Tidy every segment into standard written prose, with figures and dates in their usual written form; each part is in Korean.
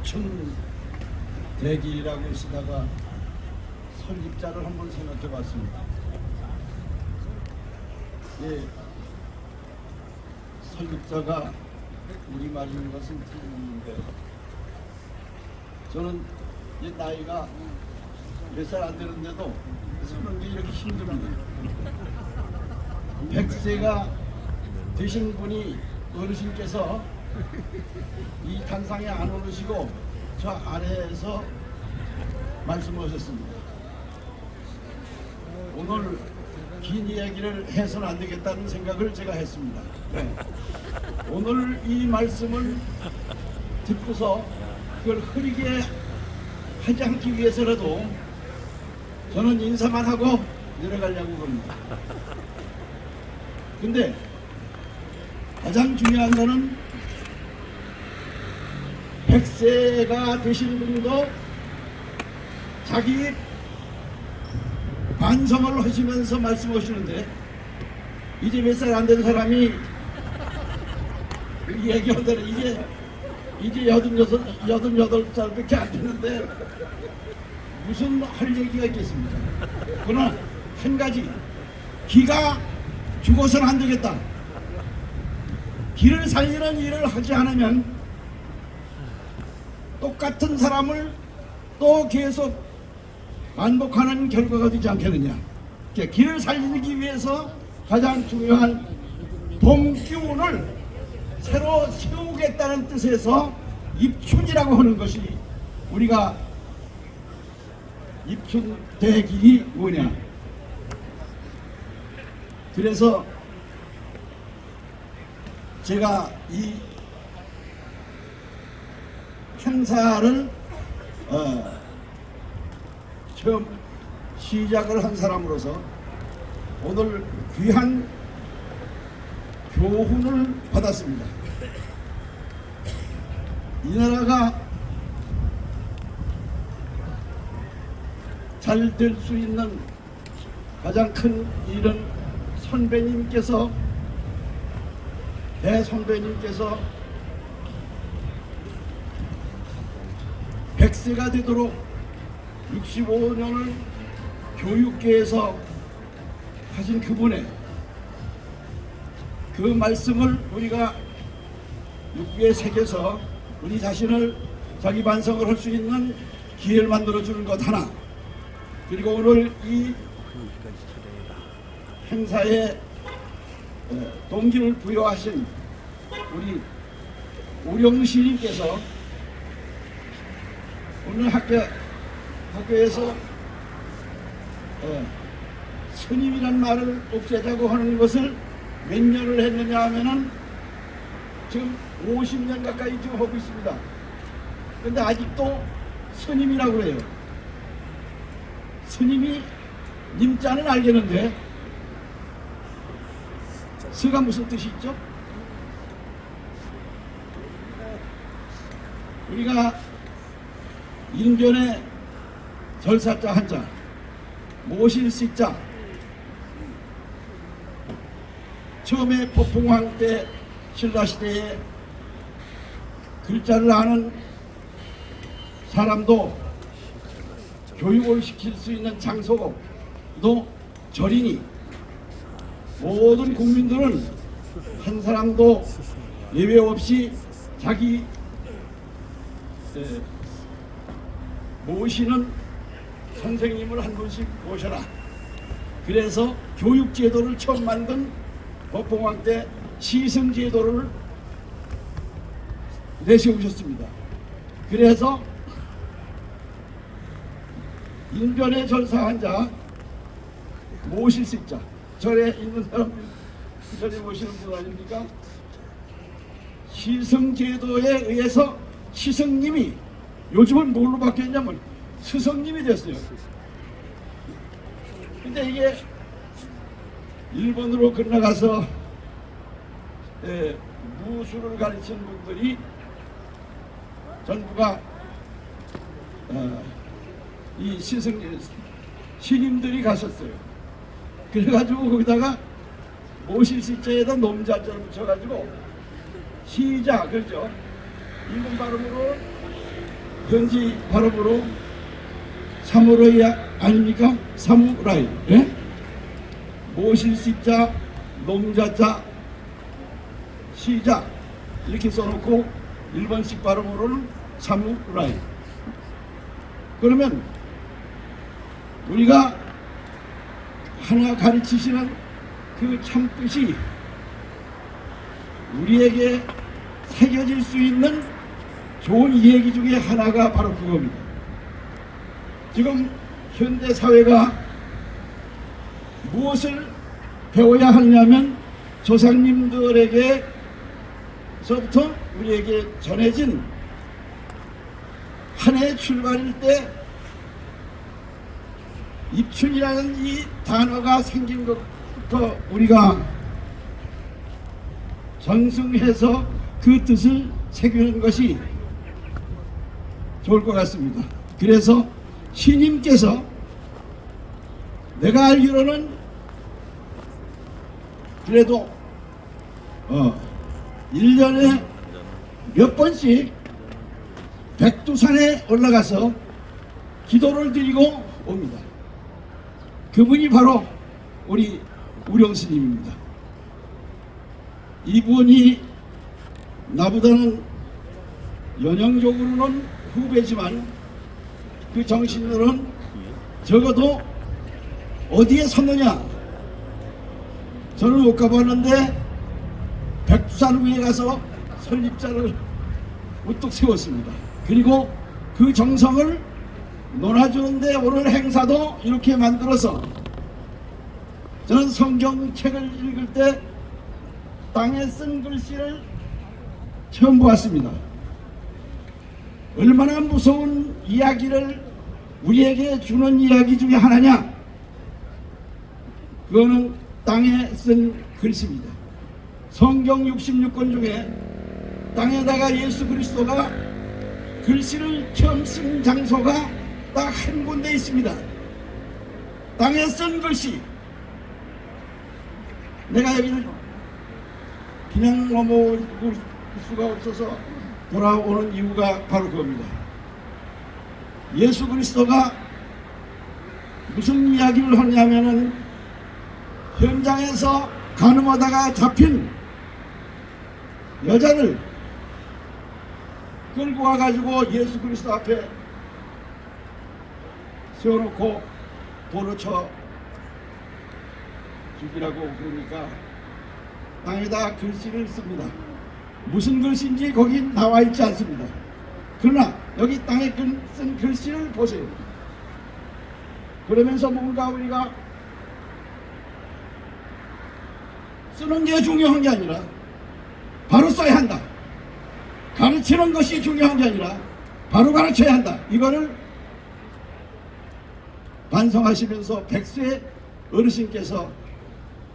입춘 대기라고 쓰다가 설립자를 한번 생각해 봤습니다. 예, 설립자가 우리말인 것은 틀리는데 저는 이 나이가 몇 살 안 되는데도 서는 게 이렇게 힘듭니다. 100세가 되신 분이 어르신께서 이 단상에 안 오르시고 저 아래에서 말씀하셨습니다. 오늘 긴 이야기를 해서는 안 되겠다는 생각을 제가 했습니다. 네. 오늘 이 말씀을 듣고서 그걸 흐리게 하지 않기 위해서라도 저는 인사만 하고 내려가려고 합니다. 근데 가장 중요한 거는 100세가 되신 분도 자기 반성을 하시면서 말씀하시는데 이제 몇 살 안 된 사람이 얘기하더니 이제 88살밖에 안 되는데 무슨 할 얘기가 있겠습니까? 그러나 한 가지, 기가 죽어서는 안 되겠다. 기를 살리는 일을 하지 않으면 똑같은 사람을 또 계속 반복하는 결과가 되지 않겠느냐. 기를 살리기 위해서 가장 중요한 봄기운을 새로 세우겠다는 뜻에서 입춘이라고 하는 것이 우리가 입춘 대길이 뭐냐. 그래서 제가 이 행사를 처음 시작을 한 사람으로서 오늘 귀한 교훈을 받았습니다. 이 나라가 잘 될 수 있는 가장 큰 일은 선배님께서, 대선배님께서 100세가 되도록 65년을 교육계에서 하신 그분의 그 말씀을 우리가 육구에 새겨서 우리 자신을 자기 반성을 할 수 있는 기회를 만들어주는 것 하나, 그리고 오늘 이 행사에 동기를 부여하신 우리 우령시님께서 오늘 학교에서 스님이란 말을 없애자고 하는 것을 몇 년을 했느냐 하면은 지금 50년 가까이 지금 하고 있습니다. 근데 아직도 스님이라고 해요. 스님이 님자는 알겠는데 스가 무슨 뜻이 있죠? 우리가 인견에 절사자 한자, 모실 시자, 처음에 법흥왕 때 신라시대에 글자를 아는 사람도 교육을 시킬 수 있는 장소도 절이니 모든 국민들은 한 사람도 예외 없이 자기 모시는 선생님을 한 분씩 모셔라. 그래서 교육제도를 처음 만든 법흥왕 때 시승제도를 내세우셨습니다. 그래서 인변에 절사한 자, 모실 수 있자. 절에 있는 사람, 절에 모시는 분 아닙니까? 시승제도에 의해서 시승님이 요즘은 뭘로 바뀌었냐면 스승님이 됐어요. 근데 이게 일본으로 건너가서 무술을 가르치는 분들이 전부가 이 신임들이 갔었어요. 그래가지고 거기다가 모실 시자에다 놈자자를 붙여가지고 시자, 그렇죠? 일본 발음으로 현지 발음으로 사무라이 아닙니까? 사무라이. 예? 모실 십자, 농자자, 시작 이렇게 써놓고 일본식 발음으로는 사무라이. 그러면 우리가 하나 가르치시는 그 참뜻이 우리에게 새겨질 수 있는 좋은 얘기 중에 하나가 바로 그겁니다. 지금 현대 사회가 무엇을 배워야 하느냐면 조상님들에게서부터 우리에게 전해진 한 해 출발일 때 입춘이라는 이 단어가 생긴 것부터 우리가 전승해서 그 뜻을 새기는 것이 좋을 것 같습니다. 그래서 시님께서 내가 알기로는 그래도 1년에 몇 번씩 백두산에 올라가서 기도를 드리고 옵니다. 그분이 바로 우리 우령스님입니다. 이분이 나보다는 연령적으로는 후배지만 그 정신으로는 적어도 어디에 섰느냐, 저는 못 가봤는데 백두산 위에 가서 설립자를 우뚝 세웠습니다. 그리고 그 정성을 논아주는데 오늘 행사도 이렇게 만들어서 저는 성경책을 읽을 때 땅에 쓴 글씨를 처음 보았습니다. 얼마나 무서운 이야기를 우리에게 주는 이야기 중에 하나냐? 그거는 땅에 쓴 글씨입니다. 성경 66권 중에 땅에다가 예수 그리스도가 글씨를 처음 쓴 장소가 딱 한 군데 있습니다. 땅에 쓴 글씨. 내가 여기를 그냥 넘어올 수가 없어서 돌아오는 이유가 바로 그겁니다. 예수 그리스도가 무슨 이야기를 하냐면은 현장에서 가늠하다가 잡힌 여자를 끌고 와가지고 예수 그리스도 앞에 세워놓고 돌을 쳐 죽이라고 그러니까 땅에다 글씨를 씁니다. 무슨 글씨인지 거기 나와 있지 않습니다. 그러나 여기 땅에 쓴 글씨를 보세요. 그러면서 뭔가 우리가 쓰는 게 중요한 게 아니라 바로 써야 한다. 가르치는 것이 중요한 게 아니라 바로 가르쳐야 한다. 이거를 반성하시면서 백세 어르신께서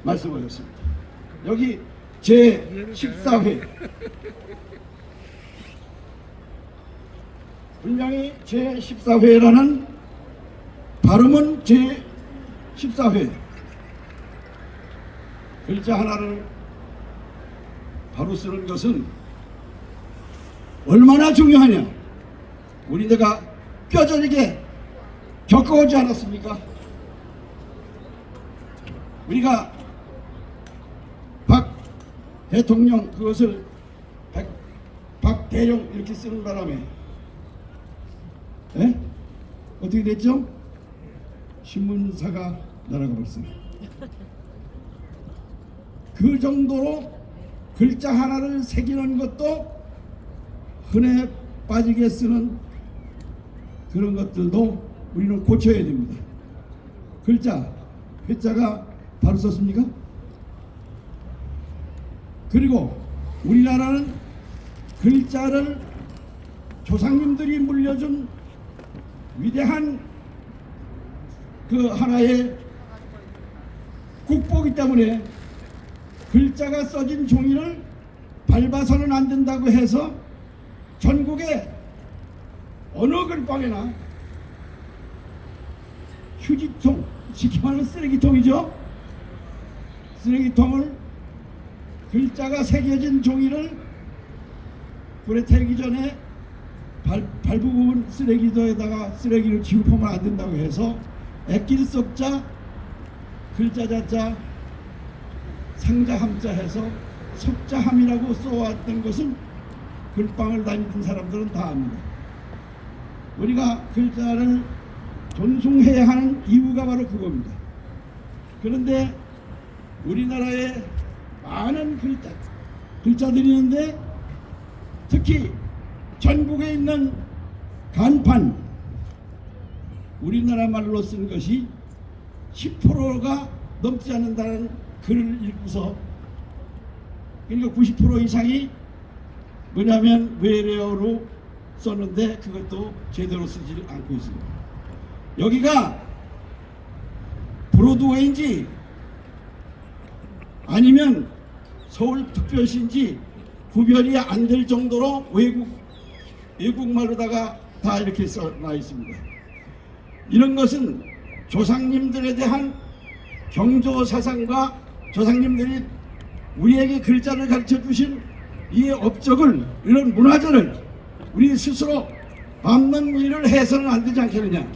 말씀하셨습니다. 여기 제14회 분명히 제14회라는 발음은 제14회 글자 하나를 바로 쓰는 것은 얼마나 중요하냐. 우리 내가 뼈저리게 겪어오지 않았습니까? 우리가 박 대통령 그것을 박대령 이렇게 쓰는 바람에 어떻게 됐죠? 신문사가 날아가 버렸어요. 그 정도로 글자 하나를 새기는 것도 흔해 빠지게 쓰는 그런 것들도 우리는 고쳐야 됩니다. 글자, 회자가 바로 썼습니까? 그리고 우리나라는 글자를 조상님들이 물려준 위대한 그 하나의 국보이기 때문에 글자가 써진 종이를 밟아서는 안 된다고 해서 전국에 어느 글방에나 휴지통, 쉽게 말하면 쓰레기통이죠. 쓰레기통을 글자가 새겨진 종이를 불에 태우기 전에 발부분 쓰레기도에다가 쓰레기를 취급하면 안 된다고 해서 액길 썩자 글자 자자 상자 함자 해서 석자함이라고 써왔던 것은 글방을 다니던 사람들은 다 압니다. 우리가 글자를 존중해야 하는 이유가 바로 그겁니다. 그런데 우리나라에 많은 글자들이 있는데 특히 전국에 있는 간판 우리나라 말로 쓴 것이 10%가 넘지 않는다는 글을 읽고서 그러니까 90% 이상이 뭐냐면 외래어로 썼는데 그것도 제대로 쓰지 않고 있습니다. 여기가 브로드웨이인지 아니면 서울특별시인지 구별이 안 될 정도로 외국말로다가 다 이렇게 써놔 있습니다. 이런 것은 조상님들에 대한 경조사상과 조상님들이 우리에게 글자를 가르쳐 주신 이 업적을, 이런 문화재를 우리 스스로 밟는 일을 해서는 안 되지 않겠느냐.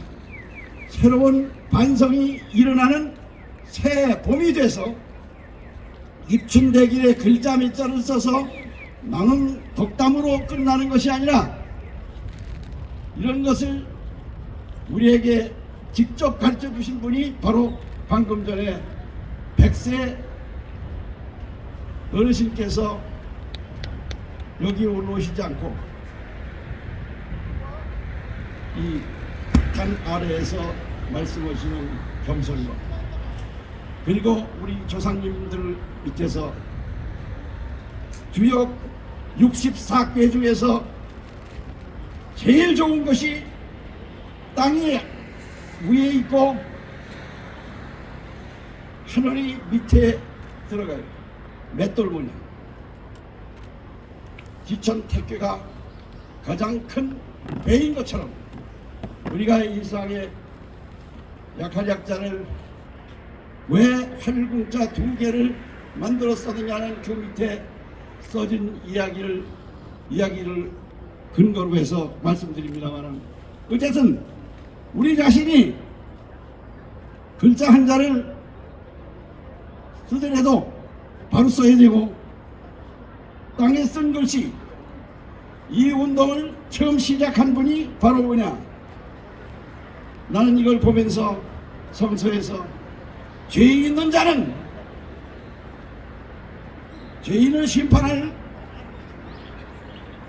새로운 반성이 일어나는 새 봄이 돼서 입춘대길에 글자 몇 자를 써서 나는 덕담으로 끝나는 것이 아니라 이런 것을 우리에게 직접 가르쳐 주신 분이 바로 방금 전에 100세 어르신께서 여기 올라오시지 않고 이 산 아래에서 말씀하시는 겸손과 그리고 우리 조상님들 밑에서 주역 64개 중에서 제일 좋은 것이 땅이 위에 있고 하늘이 밑에 들어가요. 맷돌 모양. 지천 택교가 가장 큰 배인 것처럼 우리가 일상에 약한 약자를 왜 활궁자 2개를 만들어 썼느냐는 그 밑에 써진 이야기를 근거로 해서 말씀드립니다만 어쨌든 우리 자신이 글자 한자를 쓰더라도 바로 써야 되고 땅에 쓴 글씨 이 운동을 처음 시작한 분이 바로 뭐냐. 나는 이걸 보면서 성서에서 죄 있는 자는 죄인을 심판할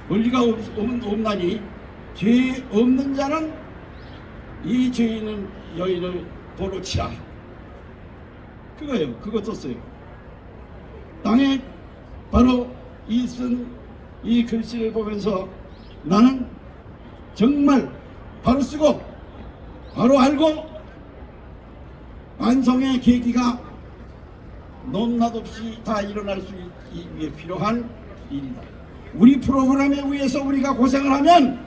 권리가 없나니 죄 없는 자는 이 죄인은 여인을 도로 치라. 그거예요. 그거 썼어요. 땅에 바로 이 쓴 이 글씨를 보면서 나는 정말 바로 쓰고 바로 알고 반성의 계기가 논낮없이 다 일어날 수 있기 위해 필요한 일이다. 우리 프로그램에 의해서 우리가 고생을 하면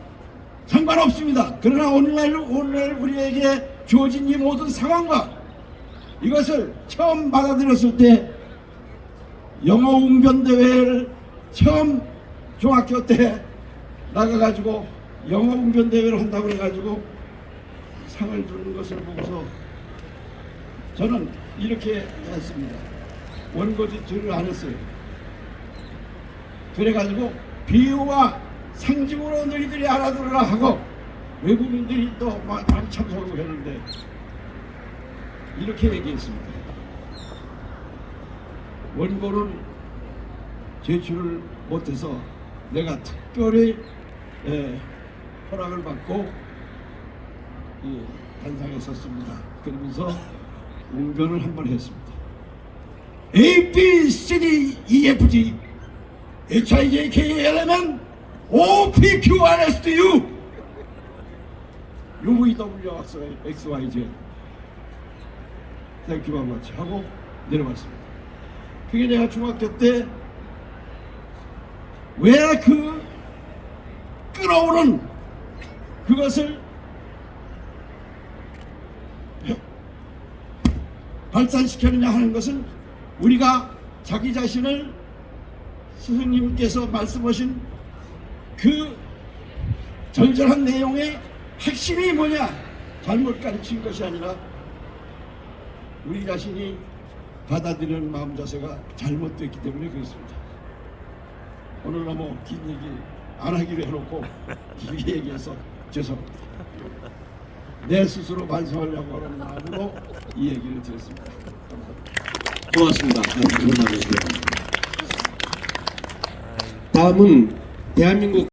상관없습니다. 그러나 오늘 우리에게 주어진 이 모든 상황과 이것을 처음 받아들였을 때 영어 웅변대회를 처음 중학교 때 나가가지고 영어 웅변대회를 한다고 해가지고 상을 주는 것을 보고서 저는 이렇게 했습니다. 원고지를 안 했어요. 그래가지고 비유와 상징으로 너희들이 알아들으라 하고 외국인들이 또 많이 참석하고 했는데 이렇게 얘기했습니다. 원고를 제출을 못해서 내가 특별히 허락을 받고 단상에 섰습니다. 그러면서 웅변을 한번 했습니다. A, B, C, D, E, F, G, H, I, J, K, L, M, N, O, P, Q, R, S, T, U, U, V, W, X, Y, Z. Thank you very much 하고 내려왔습니다. 그게 내가 중학교 때 왜 그 끓어오른 그것을 발산시켰느냐 하는 것은 우리가 자기 자신을 스승님께서 말씀하신 그 절절한 내용의 핵심이 뭐냐? 잘못 가르친 것이 아니라 우리 자신이 받아들이는 마음 자세가 잘못됐기 때문에 그렇습니다. 오늘 너무 긴 얘기 안 하기로 해놓고 길게 얘기해서 죄송합니다. 내 스스로 반성하려고 하는 마음으로 이 얘기를 드렸습니다. 고맙습니다. 좋은 말 해주시고요. 다음은 대한민국